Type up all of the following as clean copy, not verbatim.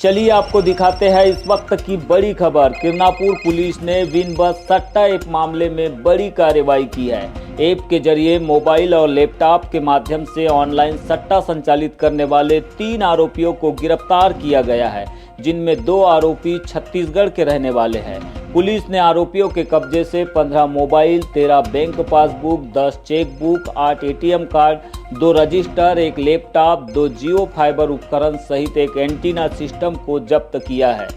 चलिए आपको दिखाते हैं इस वक्त की बड़ी खबर। किरनापुर पुलिस ने विन बस सट्टा ऐप मामले में बड़ी कार्रवाई की है। ऐप के जरिए मोबाइल और लैपटॉप के माध्यम से ऑनलाइन सट्टा संचालित करने वाले 3 आरोपियों को गिरफ्तार किया गया है, जिनमें 2 आरोपी छत्तीसगढ़ के रहने वाले हैं। पुलिस ने आरोपियों के कब्जे से 15 mobile, 13 bank passbook, 10 cheque book, 8 ATM card, 2 register, 1 laptop, 2 जियो फाइबर उपकरण सहित एक एंटीना सिस्टम को जब्त किया है।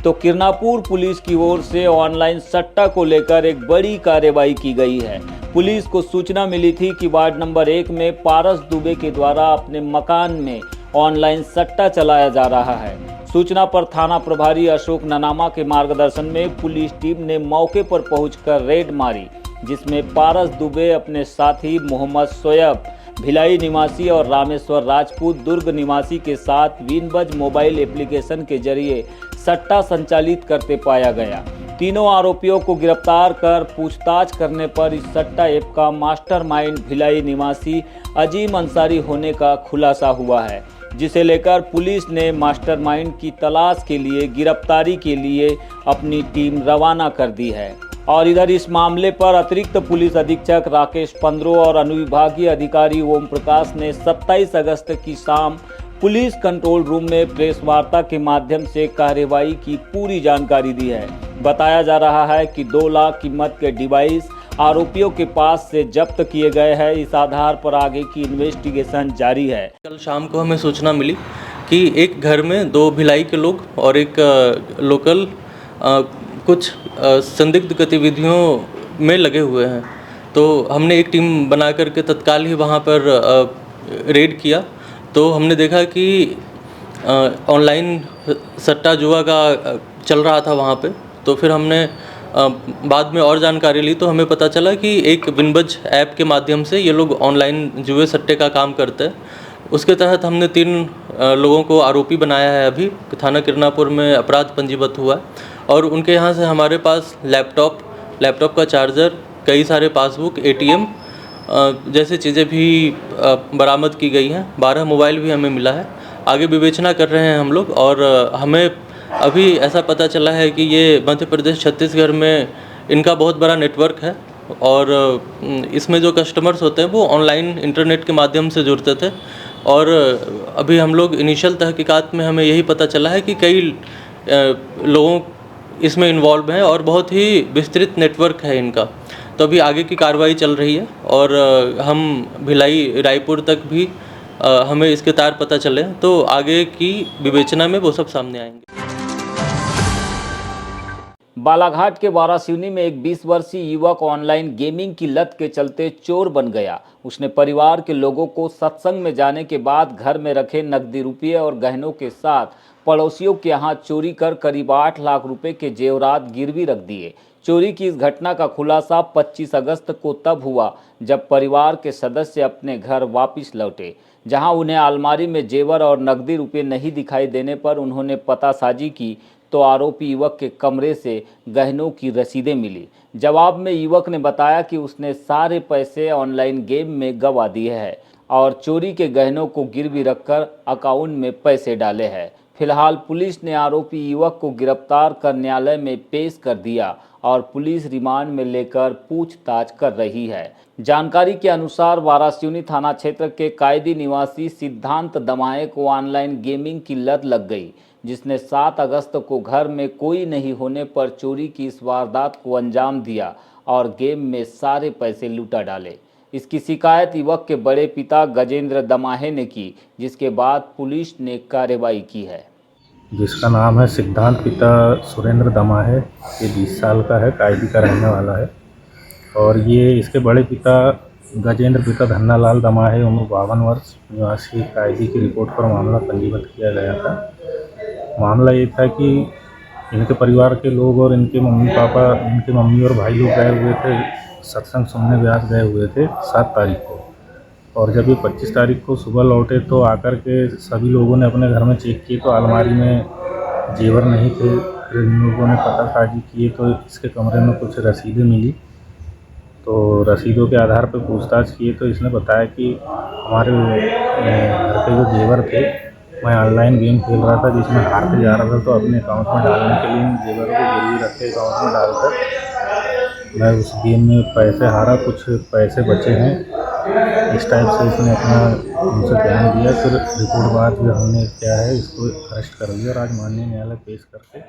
तो किरनापुर पुलिस की ओर से ऑनलाइन सट्टा को लेकर एक बड़ी कार्रवाई की गई है। पुलिस को सूचना मिली थी कि वार्ड नंबर 1 में पारस दुबे के द्वारा अपने मकान में ऑनलाइन सट्टा चलाया जा रहा है। सूचना पर थाना प्रभारी अशोक ननामा के मार्गदर्शन में पुलिस टीम ने मौके पर पहुंचकर रेड मारी, जिसमें पारस दुबे अपने साथी मोहम्मद शोएब भिलाई निवासी और रामेश्वर राजपूत दुर्ग निवासी के साथ विनबज मोबाइल एप्लीकेशन के जरिए सट्टा संचालित करते पाया गया। तीनों आरोपियों को गिरफ्तार कर पूछताछ करने पर इस सट्टा ऐप का मास्टरमाइंड भिलाई निवासी अजीम अंसारी होने का खुलासा हुआ है, जिसे लेकर पुलिस ने मास्टरमाइंड की तलाश के लिए गिरफ्तारी के लिए अपनी टीम रवाना कर दी है। और इधर इस मामले पर अतिरिक्त पुलिस अधीक्षक राकेश पंद्रो और अनुविभागीय अधिकारी ओम प्रकाश ने 27 अगस्त की शाम पुलिस कंट्रोल रूम में प्रेस वार्ता के माध्यम से कार्रवाई की पूरी जानकारी दी है। बताया जा रहा है कि 2 लाख कीमत के डिवाइस आरोपियों के पास से जब्त किए गए हैं। इस आधार पर आगे की इन्वेस्टिगेशन जारी है। कल शाम को हमें सूचना मिली कि एक घर में 2 भिलाई के लोग और एक लोकल कुछ संदिग्ध गतिविधियों में लगे हुए हैं। तो हमने एक टीम बना करके तत्काल ही वहाँ पर रेड किया। तो हमने देखा कि ऑनलाइन सट्टा जुआ का चल रहा था वहाँ पे। तो फिर हमने बाद में और जानकारी ली तो हमें पता चला कि एक विनबज ऐप के माध्यम से ये लोग ऑनलाइन जुए सट्टे का काम करते हैं। उसके तहत हमने 3 लोगों को आरोपी बनाया है। अभी थाना किरनापुर में अपराध पंजीबद्ध हुआ है और उनके यहाँ से हमारे पास लैपटॉप का चार्जर, कई सारे पासबुक, एटीएम जैसे चीज़ें भी बरामद की गई हैं। 12 मोबाइल भी हमें मिला है। आगे विवेचना कर रहे हैं हम लोग और हमें अभी ऐसा पता चला है कि ये मध्य प्रदेश छत्तीसगढ़ में इनका बहुत बड़ा नेटवर्क है और इसमें जो कस्टमर्स होते हैं वो ऑनलाइन इंटरनेट के माध्यम से जुड़ते थे। और अभी हम लोग इनिशियल तहकीकात में हमें यही पता चला है कि कई लोगों इसमें इन्वॉल्व हैं और बहुत ही विस्तृत नेटवर्क है इनका। तो अभी आगे की कार्रवाई चल रही है और हम भिलाई रायपुर तक भी हमें इसके तार पता चले तो आगे की विवेचना में वो सब सामने आएंगे। बालाघाट के वारासिवनी में एक 20 वर्षीय युवक ऑनलाइन गेमिंग की लत के चलते चोर बन गया। उसने परिवार के लोगों को सत्संग में जाने के बाद घर में रखे नकदी रुपये और गहनों के साथ पड़ोसियों के यहाँ चोरी कर करीब 8 लाख रुपए के जेवरात गिरवी रख दिए। चोरी की इस घटना का खुलासा 25 अगस्त को तब हुआ जब परिवार के सदस्य अपने घर वापस लौटे, जहां उन्हें अलमारी में जेवर और नकदी रुपये नहीं दिखाई देने पर उन्होंने पतासाजी की तो आरोपी युवक के कमरे से गहनों की रसीदें मिली। जवाब में युवक ने बताया कि उसने सारे पैसे ऑनलाइन गेम में गंवा दिए हैं और चोरी के गहनों को गिरवी रखकर अकाउंट में पैसे डाले हैं। फिलहाल पुलिस ने आरोपी युवक को गिरफ्तार कर न्यायालय में पेश कर दिया और पुलिस रिमांड में लेकर पूछताछ कर रही है। जानकारी के अनुसार वारासिवनी थाना क्षेत्र के कायदी निवासी सिद्धांत दमाए को ऑनलाइन गेमिंग की लत लग गई, जिसने 7 अगस्त को घर में कोई नहीं होने पर चोरी की इस वारदात को अंजाम दिया और गेम में सारे पैसे लुटा डाले। इसकी शिकायत युवक के बड़े पिता गजेंद्र दमाहे ने की, जिसके बाद पुलिस ने कार्रवाई की है। जिसका नाम है सिद्धांत, पिता सुरेंद्र दमाहे, ये 20 साल का है, कायदी का रहने वाला है। और ये इसके बड़े पिता गजेंद्र, पिता धन्नालाल दमाहे, उम्र 52 वर्ष, निवासी, कायदी की रिपोर्ट पर मामला पंजीबद्ध किया गया था। मामला ये था कि इनके परिवार के लोग और इनके मम्मी पापा, इनके मम्मी और भाई लोग गए हुए थे सत्संग सुनने, ब्यास गए हुए थे 7 तारीख को। और जब ये 25 तारीख को सुबह लौटे तो आकर के सभी लोगों ने अपने घर में चेक किए तो अलमारी में जेवर नहीं थे। फिर इन लोगों ने पतासाजी किए तो इसके कमरे में कुछ रसीदें मिली। तो रसीदों के आधार पर पूछताछ किए तो इसने बताया कि हमारे घर पे जो जेवर थे मैं ऑनलाइन गेम खेल रहा था जिसमें हारते जा रहा था, तो अपने अकाउंट में डालने के लिए इन जेवरों को गिरवी रख के अकाउंट में डालकर मैं उस गेम में पैसे हारा, कुछ पैसे बचे हैं। इस टाइप से इसने अपना उनसे ध्यान दिया। फिर रिपोर्ट बाद जो हमने क्या है इसको अरेस्ट कर लिया और आज माननीय न्यायालय पेश करके।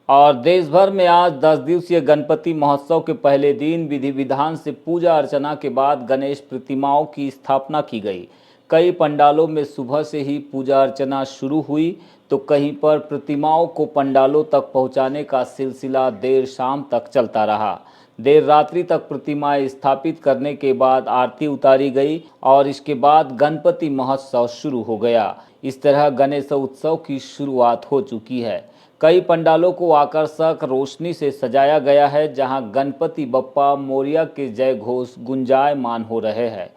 और देश भर में आज 10 दिवसीय गणपति महोत्सव के पहले दिन विधि विधान से पूजा अर्चना के बाद गणेश प्रतिमाओं की स्थापना की गई। कई पंडालों में सुबह से ही पूजा अर्चना शुरू हुई, तो कहीं पर प्रतिमाओं को पंडालों तक पहुंचाने का सिलसिला देर शाम तक चलता रहा। देर रात्रि तक प्रतिमाएं स्थापित करने के बाद आरती उतारी गई और इसके बाद गणपति महोत्सव शुरू हो गया। इस तरह गणेश उत्सव की शुरुआत हो चुकी है। कई पंडालों को आकर्षक रोशनी से सजाया गया है, जहां गणपति बप्पा मोरिया के जय घोष गुंजायमान हो रहे हैं।